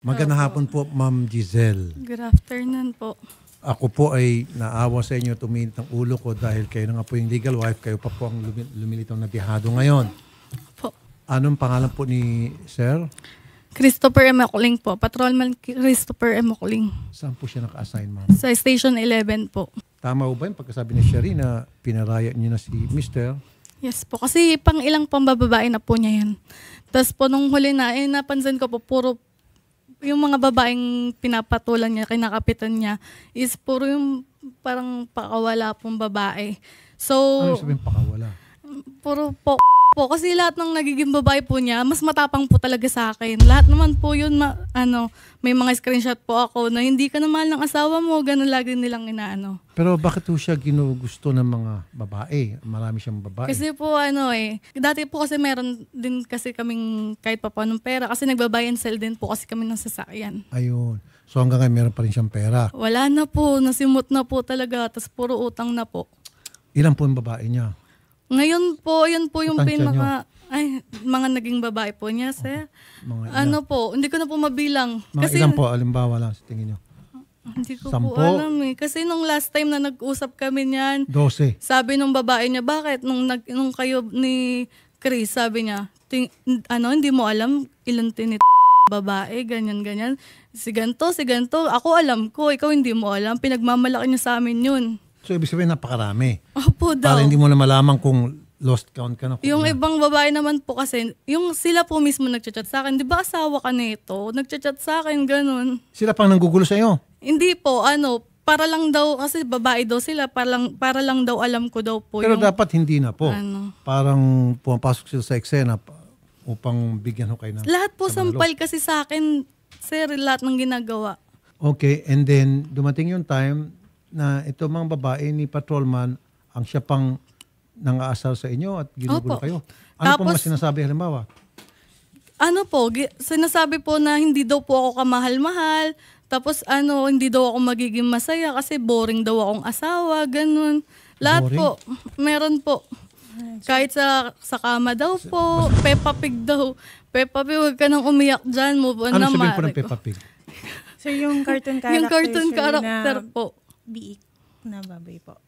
Magandang hapon po, Ma'am Giselle. Good afternoon po. Ako po ay naawa sa inyo, tuminit ng ulo ko dahil kayo na nga po yung legal wife, kayo pa po ang lumilitaw na bihado ngayon. Po. Anong pangalan po ni Sir? Christopher M. Ocling po. Patrolman Christopher M. Ocling. Saan po siya naka-assign, ma'am? Sa Station 11 po. Tama po ba yung pagkasabi ni Sherry na pinaraya niyo na si Mr.? Yes po. Kasi pang ilang pambababae na po niya yan. Tapos po nung huli na, napansin ko po, puro yung mga babaeng pinapatulan niya, kinakapitan niya, is puro yung parang pakawala pong babae. So, Ano sabihin pakawala? puro po. Kasi lahat ng nagiging babae po niya, mas matapang po talaga sa akin. Lahat naman po yun, may mga screenshot po ako na hindi ka na mahal ng asawa mo, ganun lagi nilang inaano. Pero bakit po siya ginugusto ng mga babae? Marami siyang babae. Kasi po dati po kasi meron din kasi kaming kahit pa paanong pera kasi nagbabuy and sell din po kasi kami ng sasakyan. Ayun. So hanggang ngayon meron pa rin siyang pera. Wala na po, nasimot na po talaga, tapos puro utang na po. Ilan po yung babae niya? Ngayon po, yun po yung Tansya mga naging babae po niya, sir. Mga ilan? Po, hindi ko na po mabilang. Mga Kasi ilan po, alimbawa lang sa tingin niyo? hindi ko 10? po alam eh. Kasi nung last time na nag-usap kami niyan, 12. sabi nung babae niya, bakit? Nung kayo ni Chris, sabi niya, hindi mo alam ilan tinit babae, ganyan. Si ganto. Ako alam ko, ikaw hindi mo alam. Pinagmamalaki niya sa amin yun. So ibig sabihin napakarami. Opo daw. Para hindi mo na malaman kung lost count ka na. Yung ibang babae naman po kasi, yung sila po mismo nagchat-chat sa akin, di ba asawa ka nito? Nagchat-chat sa akin, ganun. Sila pang nanggugulo sa iyo. Hindi po, para lang daw, kasi babae daw sila, para lang daw alam ko daw po. Pero yung, dapat hindi na po. Ano. Parang pumapasok sila sa eksena upang bigyan ho kayo ng... Lahat po sampal kasi sa akin, sir, lahat ng ginagawa. Okay, and then dumating yung time na ito mga babae ni Patrolman ang siya pang nang-aasar sa inyo at ginugulo Opo. kayo. Ano po Tapos, mga sinasabi halimbawa? Sinasabi po na hindi daw po ako kamahal-mahal, tapos hindi daw ako magiging masaya kasi boring daw akong asawa, ganun. Lahat Boring? po, meron po. Kahit sa kama daw po, Peppa Pig daw. Peppa Pig, huwag ka nang umiyak dyan, move on Ano na, sabihin po Mare ng ko. Peppa Pig? So yung cartoon character, Yung cartoon sir, character na po. biik na baboy po.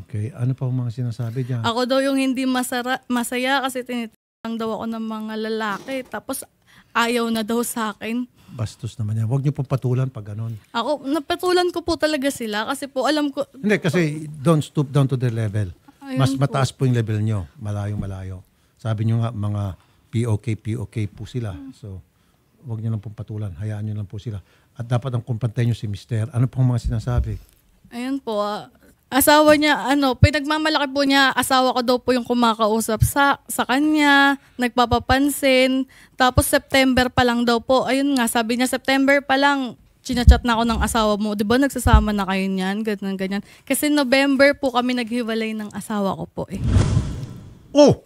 Okay, ano pa mga sinasabi dyan? Ako daw yung hindi masaya kasi tinitang daw ako ng mga lalaki. Tapos ayaw na daw sa akin. Bastos naman yan. Huwag niyo pong patulan pag ganon. Ako, napatulan ko po talaga sila kasi po alam ko, Hindi, kasi don't stoop down to their level. Ayun Mas po. mataas po yung level nyo. Malayo-malayo. Sabi nyo nga, mga POK po sila. So, huwag nyo lang pong patulan. Hayaan nyo lang po sila. At dapat ang kumpantay nyo si Mister. Ano pong mga sinasabi? ayun po, asawa niya, pinagmamalaki po niya, asawa ko daw po yung kumakausap sa kanya, nagpapapansin. Tapos September pa lang daw po, ayun nga, sabi niya September pa lang, chinachat na ako ng asawa mo, di ba nagsasama na kayo niyan, ganyan. Kasi November po kami naghiwalay ng asawa ko po eh. Oh!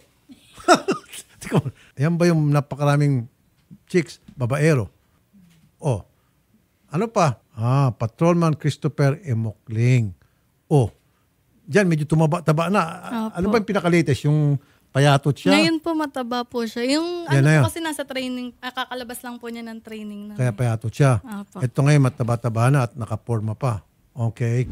Teka, yan ba yung napakaraming chicks, babaero? Oh. Ano pa? Patrolman Christopher Emokling. Oh. Diyan, medyo tumaba-taba na. Opo. Ano ba yung pinaka-latest? Yung payatot siya? Ngayon po mataba po siya. Yung Yan na yan. po kasi nasa training, kakalabas lang po niya ng training. Na. Kaya payatot siya. Opo. Ito ngayon, mataba-taba na at nakaporma pa. Okay.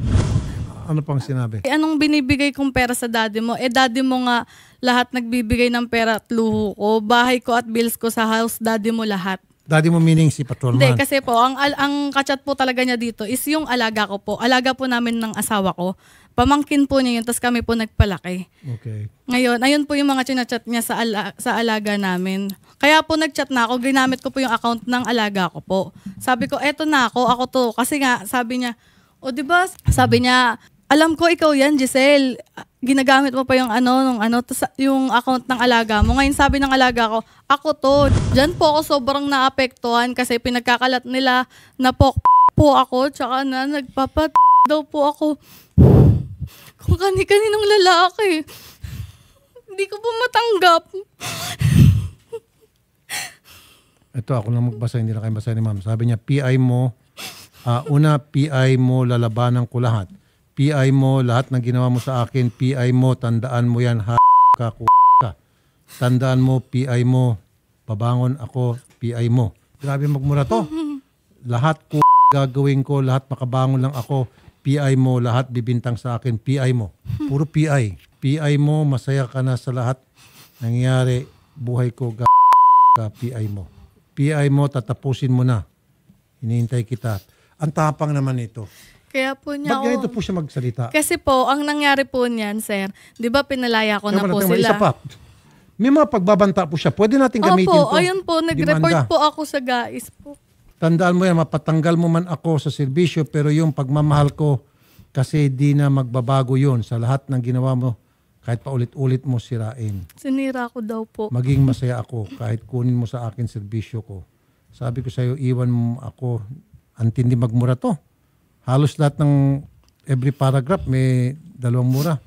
Ano pang sinabi? Anong binibigay kong pera sa daddy mo? Daddy mo nga lahat nagbibigay ng pera at luho ko. Bahay ko at bills ko sa house, daddy mo lahat. Daddy mo meaning si Patrolman? Hindi, kasi po, ang kachat po talaga niya dito is yung alaga ko po. Alaga po namin ng asawa ko. Pamangkin po niya yun, tapos kami po nagpalaki. Okay. Ngayon, ayun po yung mga chinachat niya sa alaga namin. Kaya po nagchat na ako, ginamit ko po yung account ng alaga ko po. Sabi ko, eto na ako to. Kasi nga, sabi niya, diba, sabi niya, alam ko ikaw yan, Giselle. Ginagamit mo pa yung yung account ng alaga mo. Ngayon sabi ng alaga ko, ako to. Diyan po ako sobrang naapektuhan kasi pinagkakalat nila na po ako, tsaka na nagpapat daw po ako. Kung kani-kaninong lalaki. Hindi ko po matanggap. Ito, ako lang magbasa, hindi na kayo basa ni ma'am. Sabi niya, PI mo, PI mo, lalabanan ko lahat. PI mo, lahat ng ginawa mo sa akin, PI mo, tandaan mo yan, ka. Tandaan mo, PI mo, babangon ako, PI mo. Grabe magmura to. lahat ko gagawin ko, lahat makabangon lang ako. PI mo, lahat bibintang sa akin. PI mo. Puro PI. PI mo, masaya ka na sa lahat nangyayari. Buhay ko, ka PI mo. PI mo, tatapusin mo na. Hinihintay kita. Ang tapang naman ito. Kaya po niya Ba't ganito po siya magsalita? Kasi po, ang nangyari po niyan, sir, di ba pinalaya ko na po Isa sila. pa. May mga pagbabanta po siya. Pwede natin gamitin Opo, to. ayun po, nag-report Demanda. po ako sa GAIS po. Tandaan mo yan, mapatanggal mo man ako sa serbisyo, pero yung pagmamahal ko, kasi di na magbabago yun sa lahat ng ginawa mo, kahit paulit-ulit mo sirain. Sinira ko daw po. Maging masaya ako kahit kunin mo sa akin serbisyo ko. Sabi ko sa iyo, iwan mo ako, antindi magmura to. Halos lahat ng every paragraph may 2 mura.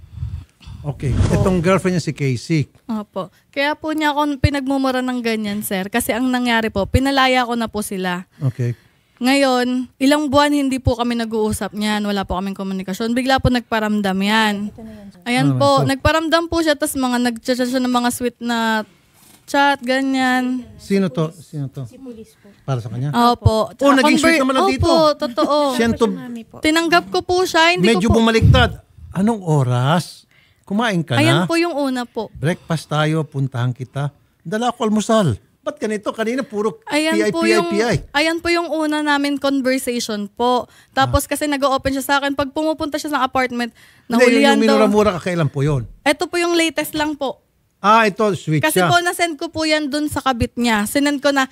Okay. Itong girlfriend niya si Casey. Opo. Kaya po niya ako pinagmumura ng ganyan, sir. Kasi ang nangyari po, pinalaya ko na po sila. Okay. Ngayon, ilang buwan hindi po kami nag-uusap niyan. Wala po kaming komunikasyon. Bigla po nagparamdam yan. Ayan po, nagparamdam po siya. Tapos mga nag-chat siya ng mga sweet na chat, ganyan. Sino to? Sino to? Si police po. Para sa kanya? Opo. Oh, naging sweet naman lang dito. Opo, totoo. Siyento, Mami po. Tinanggap ko po siya. Hindi medyo ko po. bumaliktad. Anong oras? Kumain ka Ayan na? po yung una po. Breakfast tayo, puntahan kita. Dala ako almusal. Ba't ganito? Kanina puro Ayan PI, po PI, yung PI. ayan po yung una namin conversation po. Tapos kasi nag-open siya sa akin pag pumupunta siya sa apartment, Hindi, nahulihan yung daw. minuramura ka, kailan po yun? Ito po yung latest lang po. Ah, ito, sweet Kasi siya. po nasend ko po yan dun sa kabit niya. Sinend ko na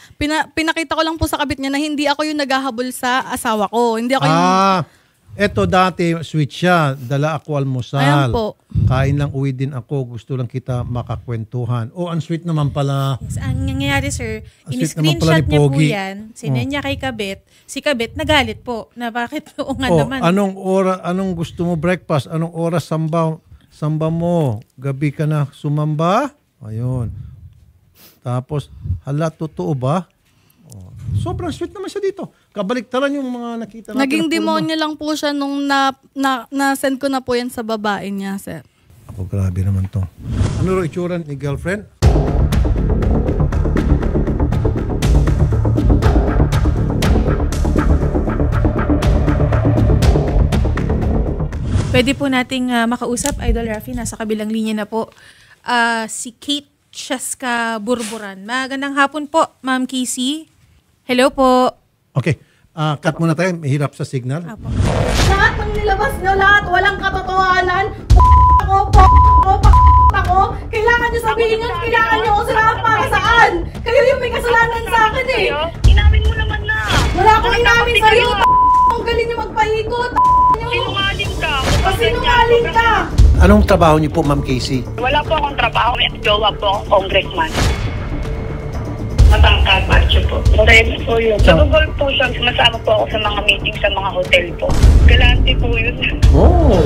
pinakita ko lang po sa kabit niya na hindi ako yung naghahabol sa asawa ko. Hindi ako yung Eto dati, sweet siya. Dala ako almusal. Ayan po. Kain lang, uwi din ako. Gusto lang kita makakwentuhan. Oh, ang sweet naman pala. Yes, ang nangyayari, sir, Ang sweet naman pala in-screenshot ni niya po Pogi. yan. Sinend niya kay Kabit. Si Kabit, nagalit po. Na bakit po nga Oh, naman. anong gusto mo breakfast? Anong oras samba mo? Gabi ka na sumamba? Ayun. Tapos, hala, totoo ba? Oh, sobrang sweet naman siya dito. Kabaliktaran yung mga nakita natin. naging na puro demonyo lang po siya nung na-send ko na po yan sa babae niya, sir. Ako, grabe naman to. Ano ro itsura ni girlfriend? Pwede po nating makausap, Idol Rafi, nasa kabilang linya na po. Si Kate Cheska Burburan. Magandang hapon po, Ma'am Casey. Hello po. Okay. Cut muna tayo. Mahirap sa signal. Apo. Lahat ng nilabas nyo, lahat, walang katotohanan. Ako, kailangan nyo sabihin yun, kailangan nyo ako sila para saan? Kayo yung may kasalanan sa akin eh. Inamin mo naman na. Wala akong inamin sa'yo. Ang galing nyo magpahikot. Sinungaling ka. Sinungaling ka. Anong trabaho niyo po, Ma'am Casey? Wala po akong trabaho. May jowa po akong congressman. Matangkad, macho po. Marami po yun. Nagugol po siya. Sumasama po ako sa mga meeting sa mga hotel po. Galante po yun. Oh.